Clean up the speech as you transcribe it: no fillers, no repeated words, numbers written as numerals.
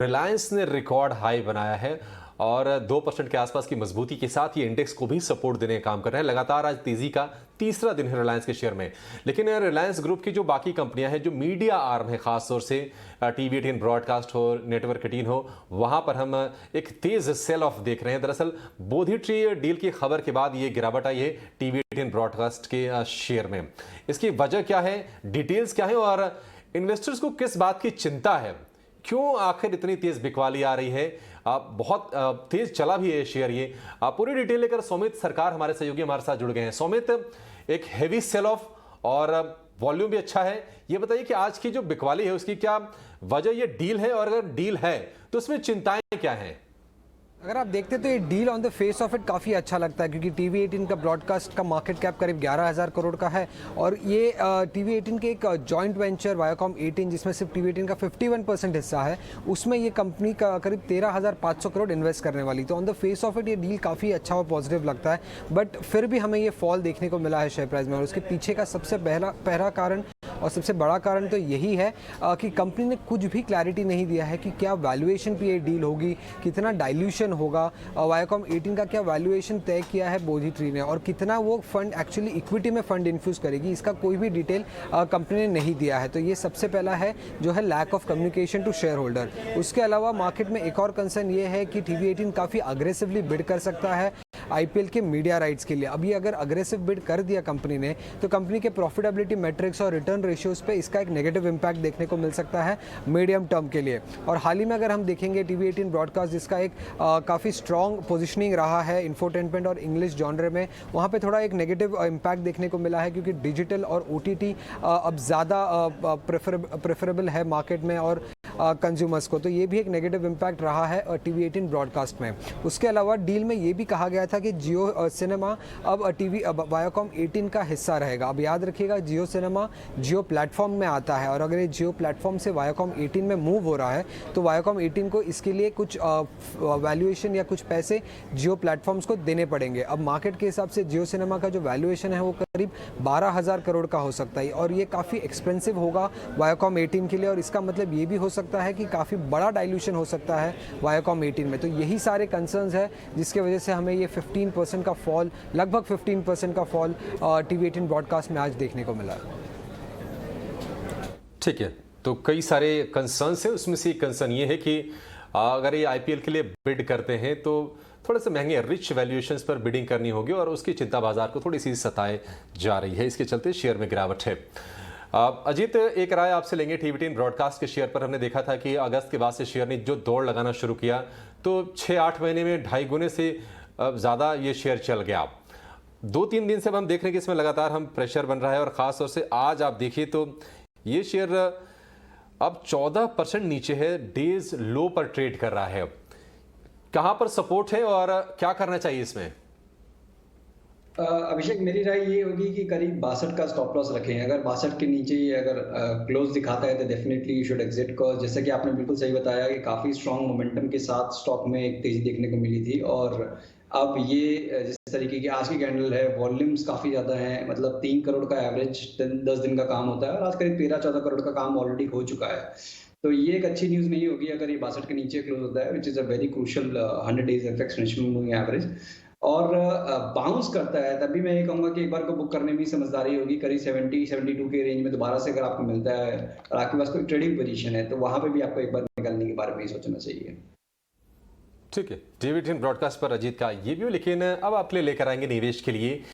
रिलायंस ने record high बनाया है और 2% के आसपास की मजबूती के साथ ये इंडेक्स को भी सपोर्ट देने का काम कर रहे हैं। लगातार आज तेजी का तीसरा दिन है रिलायंस के शेयर में। लेकिन रिलायंस ग्रुप की जो बाकी कंपनियां हैं, जो मीडिया आर्म है, खासतौर से टीवी 18 ब्रॉडकास्ट हो, नेटवर्क 18 हो, वहां पर हम एक तेज सेल ऑफ देख रहे हैं। दरअसल बोधी ट्री डील की खबर के बाद ये गिरावट आई है टीवी 18 ब्रॉडकास्ट के शेयर में। इसकी वजह क्या है, डिटेल्स क्या है और इन्वेस्टर्स को किस बात की चिंता है, क्यों आखिर इतनी तेज बिकवाली आ रही है? बहुत तेज चला भी है शेयर। ये पूरी डिटेल लेकर सौमित सरकार हमारे सहयोगी हमारे साथ जुड़ गए हैं। सौमित, एक हेवी सेल ऑफ और वॉल्यूम भी अच्छा है, ये बताइए कि आज की जो बिकवाली है उसकी क्या वजह, ये डील है और अगर डील है तो उसमें चिंताएं क्या हैं? अगर आप देखते तो ये deal on the face of it काफ़ी अच्छा लगता है, क्योंकि टीवी 18 का ब्रॉडकास्ट का मार्केट कैप करीब 11,000 करोड़ का है और ये टीवी 18 के एक जॉइंट वेंचर वायाकॉम 18, जिसमें सिर्फ टीवी 18 का 51% हिस्सा है, उसमें ये कंपनी का करीब 13,500 करोड़ इन्वेस्ट करने वाली। तो on the face of it ये डील काफ़ी अच्छा और पॉजिटिव लगता है, बट फिर भी हमें ये फॉल देखने को मिला है शेयर प्राइस में। और उसके पीछे का सबसे पहला कारण और सबसे बड़ा कारण तो यही है कि कंपनी ने कुछ भी क्लैरिटी नहीं दिया है कि क्या वैल्यूएशन पे ये डील होगी, कितना डाइल्यूशन होगा, वायाकॉम 18 का क्या वैल्यूएशन तय किया है बोधी ट्री ने, और कितना वो फंड एक्चुअली इक्विटी में फंड इन्फ्यूज करेगी, इसका कोई भी डिटेल कंपनी ने नहीं दिया है। तो ये सबसे पहला है जो है lack of communication to shareholder. उसके अलावा मार्केट में एक और कंसर्न ये है कि टीवी 18 काफ़ी अग्रेसिवली बिड कर सकता है आईपीएल के मीडिया राइट्स के लिए। अभी अगर अग्रेसिव बिड कर दिया कंपनी ने तो कंपनी के प्रॉफिटेबिलिटी मैट्रिक्स और रिटर्न रेशियोज पे इसका एक नेगेटिव इंपैक्ट देखने को मिल सकता है मीडियम टर्म के लिए। और हाल ही में अगर हम देखेंगे टीवी 18 ब्रॉडकास्ट, जिसका एक काफ़ी स्ट्रॉन्ग पोजिशनिंग रहा है इंफोटेनमेंट और इंग्लिश जॉनर में, वहाँ पे थोड़ा एक नेगेटिव इम्पैक्ट देखने को मिला है, क्योंकि डिजिटल और ओटीटी अब ज़्यादा प्रेफरेबल है मार्केट में और कंज्यूमर्स को। तो ये भी एक नेगेटिव इम्पैक्ट रहा है टीवी 18 ब्रॉडकास्ट में। उसके अलावा डील में ये भी कहा गया था कि जियो सिनेमा अब वायाकॉम 18 का हिस्सा रहेगा। अब याद रखिएगा, जियो सिनेमा जियो प्लेटफॉर्म में आता है और अगर ये जियो प्लेटफॉर्म से वायाकॉम 18 में मूव हो रहा है तो वायाकॉम 18 को इसके लिए कुछ वैल्यूएशन या कुछ पैसे जियो प्लेटफॉर्म्स को देने पड़ेंगे। अब मार्केट के हिसाब से जियो सिनेमा का जो वैल्यूएशन है वो करीब 12,000 करोड़ का हो सकता है और ये काफ़ी एक्सपेंसिव होगा वायाकॉम 18 के लिए। और इसका मतलब ये भी हो सकता है कि काफ़ी बड़ा डाइल्यूशन हो सकता है वायाकॉम 18 में। तो यही सारे कंसर्न्स है जिसके वजह से हमें ये 15% का फॉल, लगभग 15% का फॉल टीवी 18 ब्रॉडकास्ट में आज देखने को मिला। ठीक है, तो कई सारे कंसर्न्स हैं, उसमें से एक कंसर्न ये है कि अगर ये आईपीएल के लिए बिड करते हैं तो थोड़े से महंगे रिच वैल्यूएशंस पर बिडिंग करनी होगी और उसकी चिंता बाजार को थोड़ी सी सताए जा रही है। इसके चलते शेयर में गिरावट है। अजीत, एक राय आपसे लेंगे। टीवी 18 ब्रॉडकास्ट के शेयर पर हमने देखा था कि अगस्त के बाद से शेयर ने जो दौड़ लगाना शुरू किया तो 6-8 महीने में 2.5 गुने से ज़्यादा ये शेयर चल गया। 2-3 दिन से अब हम देख रहे हैं कि इसमें लगातार हम प्रेशर बन रहा है और ख़ास तौर से आज आप देखिए तो ये शेयर अब 14% नीचे है, डेज लो पर ट्रेड कर रहा है। कहाँ पर सपोर्ट है और क्या करना चाहिए इसमें? अभिषेक, मेरी राय ये होगी कि करीब 62 का स्टॉप लॉस रखें। अगर 62 के नीचे ही अगर क्लोज दिखाता है तो definitely you should exit, cause जैसे कि आपने बिल्कुल सही बताया कि काफी स्ट्रांग मोमेंटम के साथ स्टॉक में एक तेजी देखने को मिली थी और अब ये जिस तरीके की आज की कैंडल है, वॉल्यूम्स काफी ज्यादा है, मतलब 3 करोड़ का एवरेज 10 दिन का काम होता है और आज करीब 13-14 करोड़ का काम ऑलरेडी हो चुका है। तो ये एक अच्छी न्यूज नहीं होगी अगर ये 62 के नीचे क्लोज होता है, which is a very crucial 100 days extension average, और बाउंस करता है तभी मैं ये कहूंगा कि एक बार को बुक करने में समझदारी होगी। करीब 70-72 के रेंज में दोबारा से अगर आपको मिलता है और आपके पास कोई ट्रेडिंग पोजीशन है तो वहां पे भी आपको एक बार निकलने के बारे में सोचना चाहिए। ठीक है, टीवी 18 ब्रॉडकास्ट पर अजीत का ये व्यू। लेकिन अब आपके लिए लेकर आएंगे निवेश के लिए